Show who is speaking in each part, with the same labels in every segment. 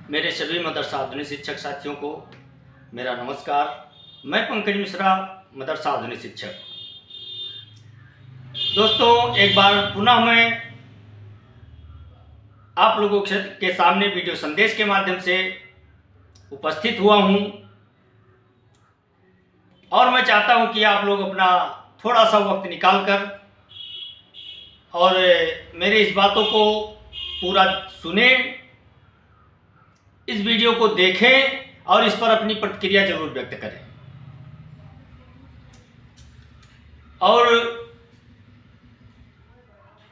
Speaker 1: मेरे सभी मदरसा आधुनिक शिक्षक साथियों को मेरा नमस्कार। मैं पंकज मिश्रा, मदरसा आधुनिक शिक्षक। दोस्तों, एक बार पुनः मैं आप लोगों के सामने वीडियो संदेश के माध्यम से उपस्थित हुआ हूं और मैं चाहता हूं कि आप लोग अपना थोड़ा सा वक्त निकालकर और मेरे इस बातों को पूरा सुने, इस वीडियो को देखें और इस पर अपनी प्रतिक्रिया जरूर व्यक्त करें। और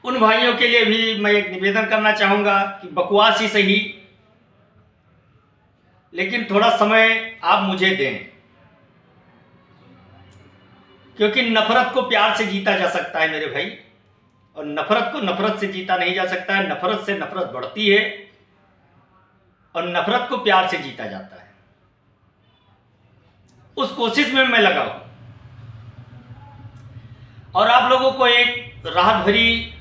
Speaker 1: उन भाइयों के लिए भी मैं एक निवेदन करना चाहूँगा कि बकवास ही सही, लेकिन थोड़ा समय आप मुझे दें, क्योंकि नफरत को प्यार से जीता जा सकता है मेरे भाई, और नफरत को नफरत से जीता नहीं जा सकता है। नफरत से नफरत बढ़ती है और नफरत को प्यार से जीता जाता है। उस कोशिश में मैं लगा हूं और आप लोगों को एक राहत भरी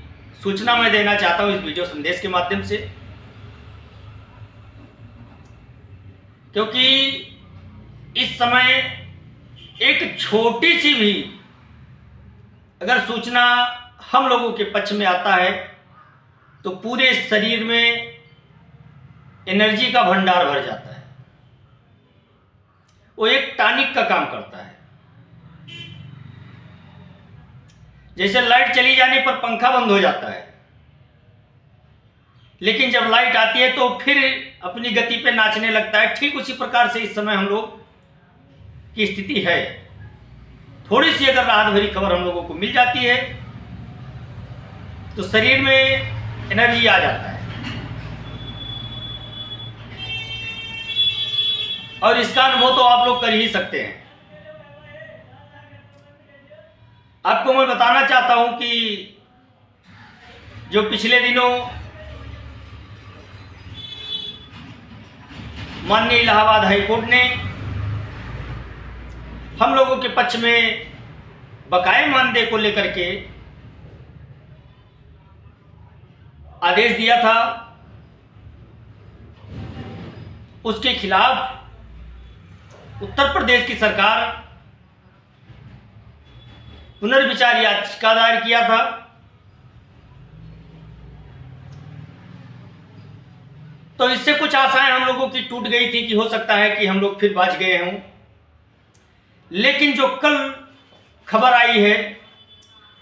Speaker 1: सूचना मैं देना चाहता हूं इस वीडियो संदेश के माध्यम से, क्योंकि इस समय एक छोटी सी भी अगर सूचना हम लोगों के पक्ष में आता है तो पूरे शरीर में एनर्जी का भंडार भर जाता है। वो एक टॉनिक का काम करता है। जैसे लाइट चली जाने पर पंखा बंद हो जाता है, लेकिन जब लाइट आती है तो फिर अपनी गति पे नाचने लगता है। ठीक उसी प्रकार से इस समय हम लोग की स्थिति है। थोड़ी सी अगर राहत भरी खबर हम लोगों को मिल जाती है तो शरीर में एनर्जी आ जाता है और इसका अनुभव तो आप लोग कर ही सकते हैं। आपको मैं बताना चाहता हूं कि जो पिछले दिनों माननीय इलाहाबाद हाई कोर्ट ने हम लोगों के पक्ष में बकाये मानदेय को लेकर के आदेश दिया था, उसके खिलाफ उत्तर प्रदेश की सरकार पुनर्विचार याचिका दायर किया था। तो इससे कुछ आशाएं हम लोगों की टूट गई थी कि हो सकता है कि हम लोग फिर बच गए हों, लेकिन जो कल खबर आई है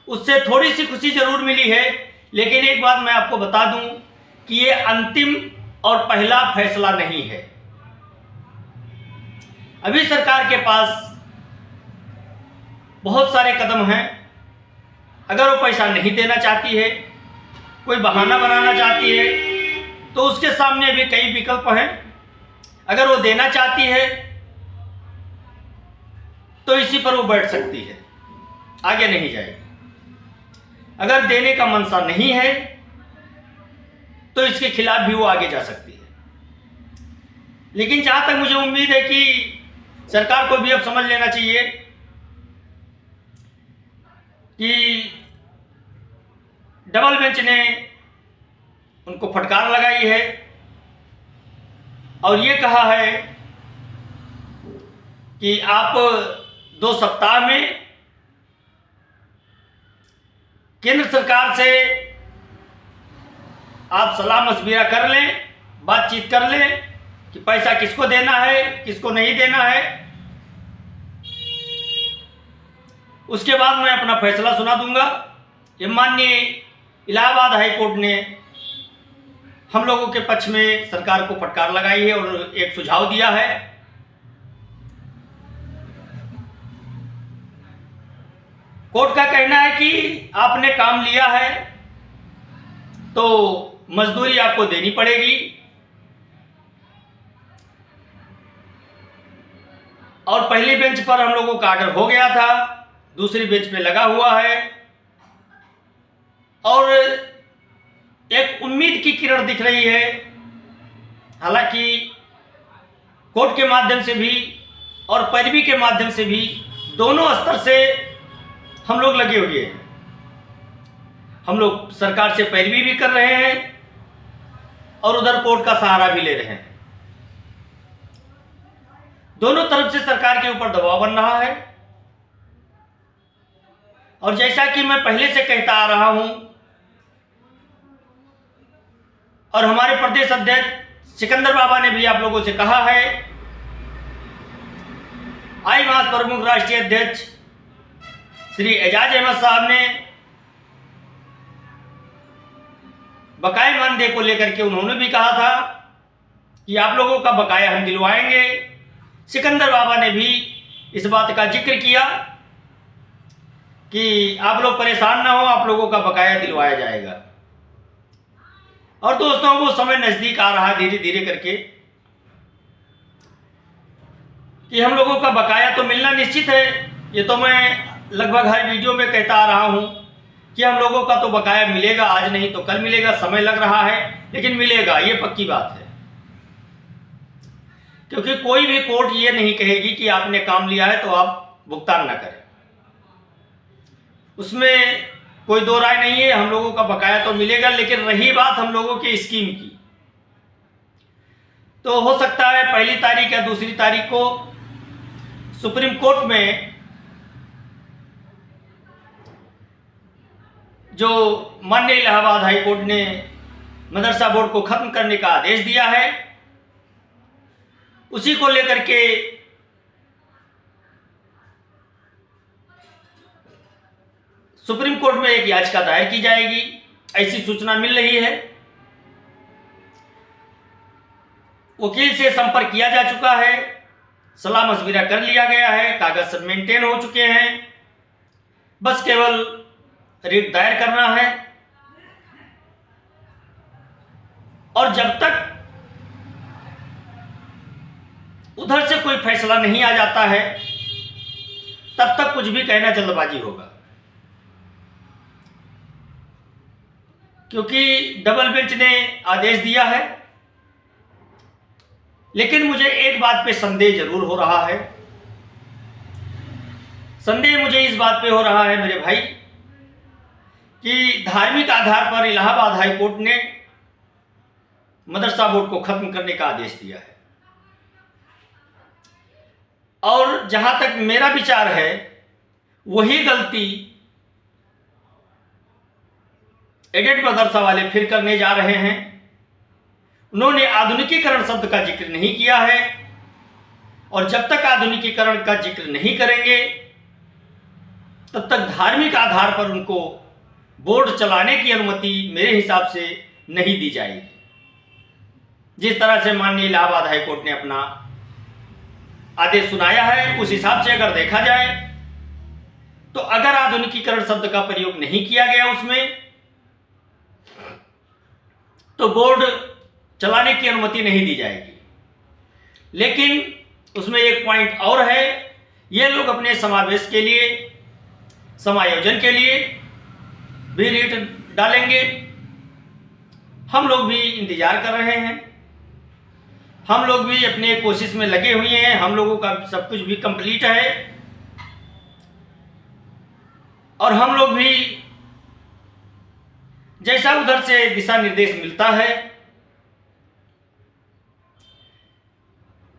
Speaker 1: उससे थोड़ी सी खुशी जरूर मिली है। लेकिन एक बात मैं आपको बता दूं कि ये अंतिम और पहला फैसला नहीं है। अभी सरकार के पास बहुत सारे कदम हैं। अगर वो पैसा नहीं देना चाहती है, कोई बहाना बनाना चाहती है, तो उसके सामने भी कई विकल्प हैं। अगर वो देना चाहती है तो इसी पर वो बैठ सकती है, आगे नहीं जाएगी। अगर देने का मनसा नहीं है तो इसके खिलाफ भी वो आगे जा सकती है। लेकिन जहां तक मुझे उम्मीद है कि सरकार को भी अब समझ लेना चाहिए कि डबल बेंच ने उनको फटकार लगाई है और ये कहा है कि आप 2 सप्ताह में केंद्र सरकार से आप सलाह मशविरा कर लें, बातचीत कर लें कि पैसा किसको देना है, किसको नहीं देना है। उसके बाद मैं अपना फैसला सुना दूंगा। ये माननीय इलाहाबाद हाई कोर्ट ने हम लोगों के पक्ष में सरकार को फटकार लगाई है और एक सुझाव दिया है। कोर्ट का कहना है कि आपने काम लिया है तो मजदूरी आपको देनी पड़ेगी, और पहली बेंच पर हम लोगों का ऑर्डर हो गया था, दूसरी बेंच पे लगा हुआ है और एक उम्मीद की किरण दिख रही है। हालांकि कोर्ट के माध्यम से भी और पैरवी के माध्यम से भी, दोनों स्तर से हम लोग लगे हुए हैं। हम लोग सरकार से पैरवी भी कर रहे हैं और उधर कोर्ट का सहारा भी ले रहे हैं। दोनों तरफ से सरकार के ऊपर दबाव बन रहा है। और जैसा कि मैं पहले से कहता आ रहा हूं और हमारे प्रदेश अध्यक्ष सिकंदर बाबा ने भी आप लोगों से कहा है, आई मास प्रमुख राष्ट्रीय अध्यक्ष श्री एजाज अहमद साहब ने बकाया मानदेय को लेकर के उन्होंने भी कहा था कि आप लोगों का बकाया हम दिलवाएंगे। सिकंदर बाबा ने भी इस बात का जिक्र किया कि आप लोग परेशान ना हो, आप लोगों का बकाया दिलवाया जाएगा। और दोस्तों वो समय नज़दीक आ रहा धीरे धीरे करके कि हम लोगों का बकाया तो मिलना निश्चित है। ये तो मैं लगभग हर वीडियो में कहता आ रहा हूँ कि हम लोगों का तो बकाया मिलेगा, आज नहीं तो कल मिलेगा। समय लग रहा है लेकिन मिलेगा, ये पक्की बात है। क्योंकि कोई भी कोर्ट ये नहीं कहेगी कि आपने काम लिया है तो आप भुगतान ना करें, उसमें कोई दो राय नहीं है। हम लोगों का बकाया तो मिलेगा। लेकिन रही बात हम लोगों की स्कीम की, तो हो सकता है पहली तारीख या दूसरी तारीख को सुप्रीम कोर्ट में जो माननीय इलाहाबाद हाई कोर्ट ने मदरसा बोर्ड को खत्म करने का आदेश दिया है, उसी को लेकर के सुप्रीम कोर्ट में एक याचिका दायर की जाएगी, ऐसी सूचना मिल रही है। वकील से संपर्क किया जा चुका है, सलाह मशविरा कर लिया गया है, कागज सब मेंटेन हो चुके हैं, बस केवल रिट दायर करना है। और जब तक उधर से कोई फैसला नहीं आ जाता है तब तक कुछ भी कहना जल्दबाजी होगा। क्योंकि डबल बेंच ने आदेश दिया है। लेकिन मुझे एक बात पे संदेह जरूर हो रहा है। संदेह मुझे इस बात पे हो रहा है मेरे भाई कि धार्मिक आधार पर इलाहाबाद हाई कोर्ट ने मदरसा बोर्ड को खत्म करने का आदेश दिया है। और जहां तक मेरा विचार है वही गलती एडेड मदरसा वाले फिर करने जा रहे हैं। उन्होंने आधुनिकीकरण शब्द का जिक्र नहीं किया है और जब तक आधुनिकीकरण का जिक्र नहीं करेंगे तब तक धार्मिक आधार पर उनको बोर्ड चलाने की अनुमति मेरे हिसाब से नहीं दी जाएगी। जिस तरह से माननीय इलाहाबाद हाई कोर्ट ने अपना आदेश सुनाया है उस हिसाब से अगर देखा जाए तो अगर आधुनिकीकरण शब्द का प्रयोग नहीं किया गया उसमें तो बोर्ड चलाने की अनुमति नहीं दी जाएगी। लेकिन उसमें एक पॉइंट और है, ये लोग अपने समावेश के लिए, समायोजन के लिए भी रेट डालेंगे। हम लोग भी इंतजार कर रहे हैं, हम लोग भी अपने कोशिश में लगे हुए हैं, हम लोगों का सब कुछ भी कंप्लीट है और हम लोग भी जैसा उधर से दिशा निर्देश मिलता है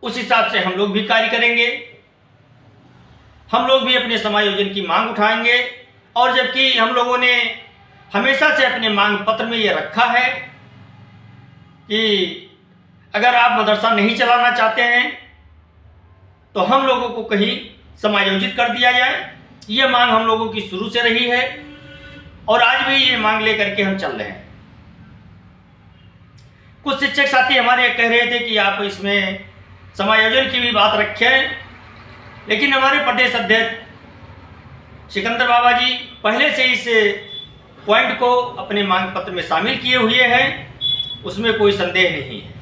Speaker 1: उस हिसाब से हम लोग भी कार्य करेंगे। हम लोग भी अपने समायोजन की मांग उठाएंगे। और जबकि हम लोगों ने हमेशा से अपने मांग पत्र में ये रखा है कि अगर आप मदरसा नहीं चलाना चाहते हैं तो हम लोगों को कहीं समायोजित कर दिया जाए। ये मांग हम लोगों की शुरू से रही है और आज भी ये मांग लेकर के हम चल रहे हैं। कुछ शिक्षक साथी हमारे कह रहे थे कि आप इसमें समायोजन की भी बात रखें, लेकिन हमारे प्रदेश अध्यक्ष सिकंदर बाबा जी पहले से इस पॉइंट को अपने मांग पत्र में शामिल किए हुए हैं, उसमें कोई संदेह नहीं है।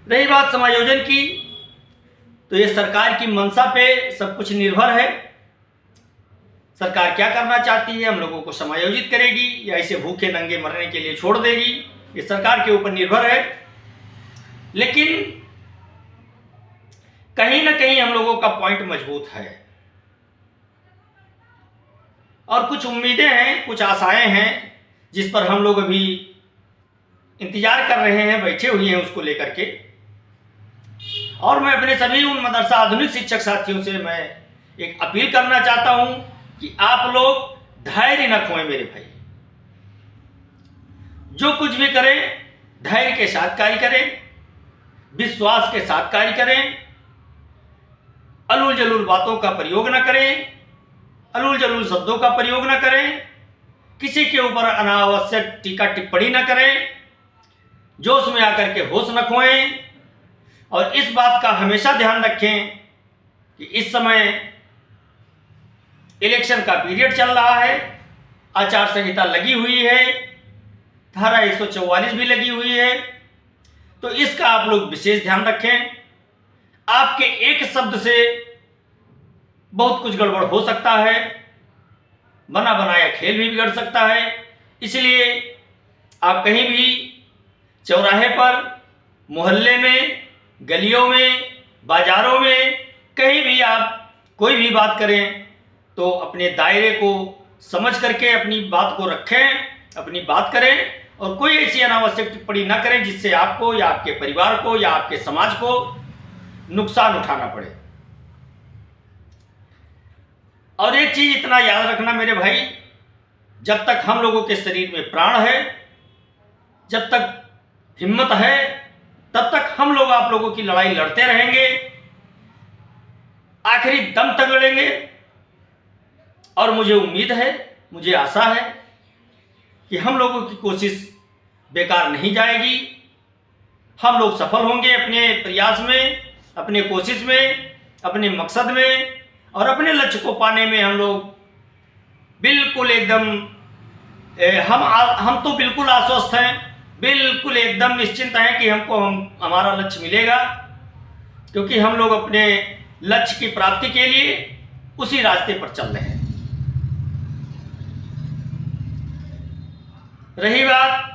Speaker 1: रही बात समायोजन की, तो ये सरकार की मंशा पे सब कुछ निर्भर है। सरकार क्या करना चाहती है, हम लोगों को समायोजित करेगी या इसे भूखे नंगे मरने के लिए छोड़ देगी, ये सरकार के ऊपर निर्भर है। लेकिन कहीं ना कहीं हम लोगों का पॉइंट मजबूत है और कुछ उम्मीदें हैं, कुछ आशाएं हैं जिस पर हम लोग अभी इंतजार कर रहे हैं, बैठे हुए हैं उसको लेकर के। और मैं अपने सभी उन मदरसा आधुनिक शिक्षक साथियों से मैं एक अपील करना चाहता हूं कि आप लोग धैर्य न खोएं मेरे भाई। जो कुछ भी करें धैर्य के साथ कार्य करें, विश्वास के साथ कार्य करें, अलूल जलूल बातों का प्रयोग न करें, अलूल जलूल शब्दों का प्रयोग न करें, किसी के ऊपर अनावश्यक टीका टिप्पणी न करें, जोश में आकर के होश न खोएं। और इस बात का हमेशा ध्यान रखें कि इस समय इलेक्शन का पीरियड चल रहा है, आचार संहिता लगी हुई है, धारा 144 भी लगी हुई है, तो इसका आप लोग विशेष ध्यान रखें। आपके एक शब्द से बहुत कुछ गड़बड़ हो सकता है, बना बनाया खेल भी बिगड़ सकता है। इसलिए आप कहीं भी चौराहे पर, मोहल्ले में, गलियों में, बाजारों में, कहीं भी आप कोई भी बात करें तो अपने दायरे को समझ करके अपनी बात को रखें, अपनी बात करें और कोई ऐसी अनावश्यक टिप्पणी ना करें जिससे आपको या आपके परिवार को या आपके समाज को नुकसान उठाना पड़े। और एक चीज इतना याद रखना मेरे भाई, जब तक हम लोगों के शरीर में प्राण है, जब तक हिम्मत है, तब तक हम लोग आप लोगों की लड़ाई लड़ते रहेंगे, आखिरी दम तक लड़ेंगे। और मुझे उम्मीद है, मुझे आशा है कि हम लोगों की कोशिश बेकार नहीं जाएगी। हम लोग सफल होंगे अपने प्रयास में, अपने कोशिश में, अपने मकसद में और अपने लक्ष्य को पाने में। हम लोग बिल्कुल एकदम हम तो बिल्कुल आश्वस्त हैं, बिल्कुल एकदम निश्चिंत हैं कि हमारा लक्ष्य मिलेगा, क्योंकि हम लोग अपने लक्ष्य की प्राप्ति के लिए उसी रास्ते पर चल रहे हैं। रही बात,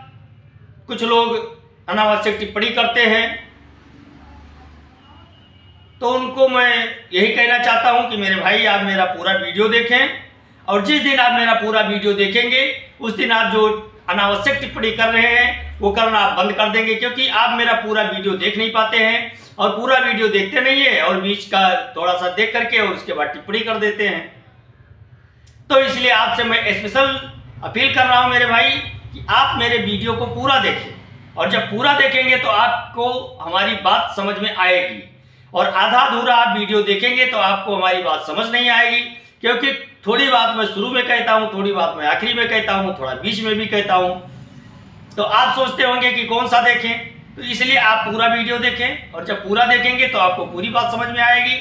Speaker 1: कुछ लोग अनावश्यक टिप्पणी करते हैं, तो उनको मैं यही कहना चाहता हूं कि मेरे भाई आप मेरा पूरा वीडियो देखें, और जिस दिन आप मेरा पूरा वीडियो देखेंगे उस दिन आप जो अनावश्यक टिप्पणी कर रहे हैं वो करना आप बंद कर देंगे, क्योंकि आप मेरा पूरा वीडियो देख नहीं पाते हैं और पूरा वीडियो देखते नहीं है और बीच का थोड़ा सा देख करके और उसके बाद टिप्पणी कर देते हैं। तो इसलिए आपसे मैं स्पेशल अपील कर रहा हूं मेरे भाई कि आप मेरे वीडियो को पूरा देखें, और जब पूरा देखेंगे तो आपको हमारी बात समझ में आएगी, और आधा अधूरा आप वीडियो देखेंगे तो आपको हमारी बात समझ नहीं आएगी, क्योंकि थोड़ी बात मैं शुरू में कहता हूं, थोड़ी बात मैं आखिरी में कहता हूं, थोड़ा बीच में भी कहता हूं, तो आप सोचते होंगे कि कौन सा देखें। तो इसलिए आप पूरा वीडियो देखें, और जब पूरा देखेंगे तो आपको पूरी बात समझ में आएगी।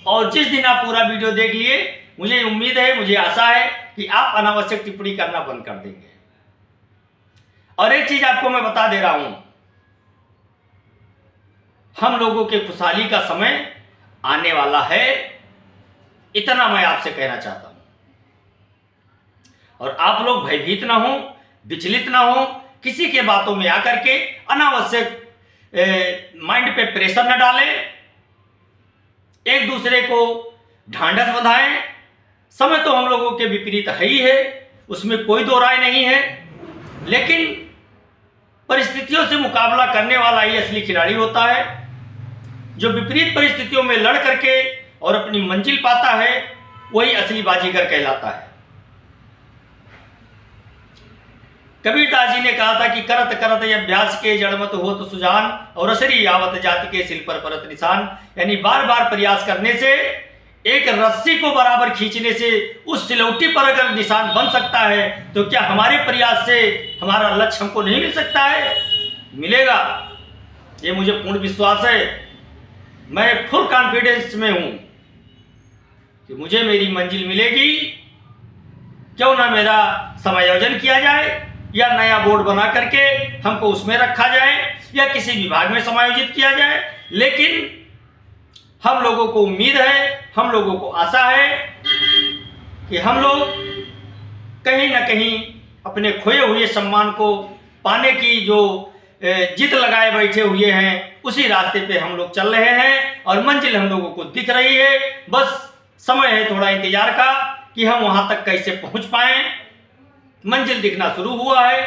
Speaker 1: और जिस दिन आप पूरा वीडियो देख लिए, मुझे उम्मीद है, मुझे आशा है कि आप अनावश्यक टिप्पणी करना बंद कर देंगे। और एक चीज आपको मैं बता दे रहा हूं, हम लोगों के खुशहाली का समय आने वाला है, इतना मैं आपसे कहना चाहता हूं। और आप लोग भयभीत ना हो, विचलित ना हो, किसी के बातों में आकर के अनावश्यक माइंड पे प्रेशर न डालें, एक दूसरे को ढांढस बंधाएं। समय तो हम लोगों के विपरीत है ही है, उसमें कोई दो राय नहीं है, लेकिन परिस्थितियों से मुकाबला करने वाला ही असली खिलाड़ी होता है। जो विपरीत परिस्थितियों में लड़ करके और अपनी मंजिल पाता है, वही असली बाजीगर कहलाता है। कबीरदास जी ने कहा था कि करत करत अभ्यास के जड़मत हो तो सुजान, और असरी आवत जाति के सिल पर परत निशान। यानी बार बार प्रयास करने से, एक रस्सी को बराबर खींचने से उस सिलौटी पर अगर निशान बन सकता है, तो क्या हमारे प्रयास से हमारा लक्ष्य हमको नहीं मिल सकता है? मिलेगा, ये मुझे पूर्ण विश्वास है। मैं फुल कॉन्फिडेंस में हूं कि मुझे मेरी मंजिल मिलेगी। क्यों ना मेरा समायोजन किया जाए, या नया बोर्ड बना करके हमको उसमें रखा जाए, या किसी विभाग में समायोजित किया जाए, लेकिन हम लोगों को उम्मीद है, हम लोगों को आशा है कि हम लोग कहीं ना कहीं अपने खोए हुए सम्मान को पाने की जो जिद लगाए बैठे हुए हैं, उसी रास्ते पे हम लोग चल रहे हैं, और मंजिल हम लोगों को दिख रही है। बस समय है थोड़ा इंतजार का कि हम वहां तक कैसे पहुंच पाएं। मंजिल दिखना शुरू हुआ है,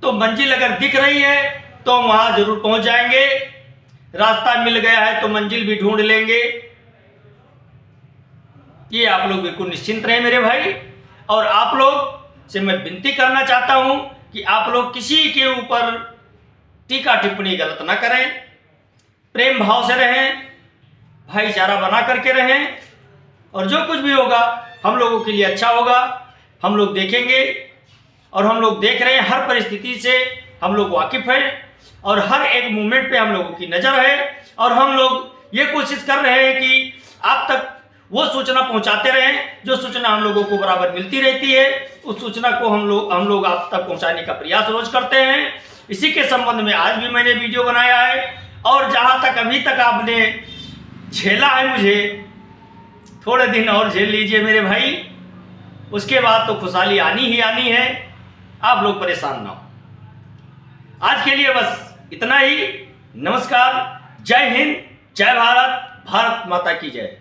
Speaker 1: तो मंजिल अगर दिख रही है तो हम वहां जरूर पहुंच जाएंगे। रास्ता मिल गया है तो मंजिल भी ढूंढ लेंगे। ये आप लोग बिल्कुल निश्चिंत रहें मेरे भाई। और आप लोग से मैं विनती करना चाहता हूं कि आप लोग किसी के ऊपर टीका टिप्पणी गलत ना करें, प्रेम भाव से रहें, भाईचारा बना करके रहें, और जो कुछ भी होगा हम लोगों के लिए अच्छा होगा। हम लोग देखेंगे और हम लोग देख रहे हैं, हर परिस्थिति से हम लोग वाकिफ हैं और हर एक मूवमेंट पे हम लोगों की नज़र है। और हम लोग ये कोशिश कर रहे हैं कि आप तक वो सूचना पहुंचाते रहें जो सूचना हम लोगों को बराबर मिलती रहती है। उस सूचना को हम लोग आप तक पहुंचाने का प्रयास रोज करते हैं। इसी के संबंध में आज भी मैंने वीडियो बनाया है। और जहां तक अभी तक आपने झेला है मुझे, थोड़े दिन और झेल लीजिए मेरे भाई, उसके बाद तो खुशहाली आनी ही आनी है। आप लोग परेशान ना हो। आज के लिए बस इतना ही। नमस्कार, जय हिंद, जय भारत, भारत माता की जय।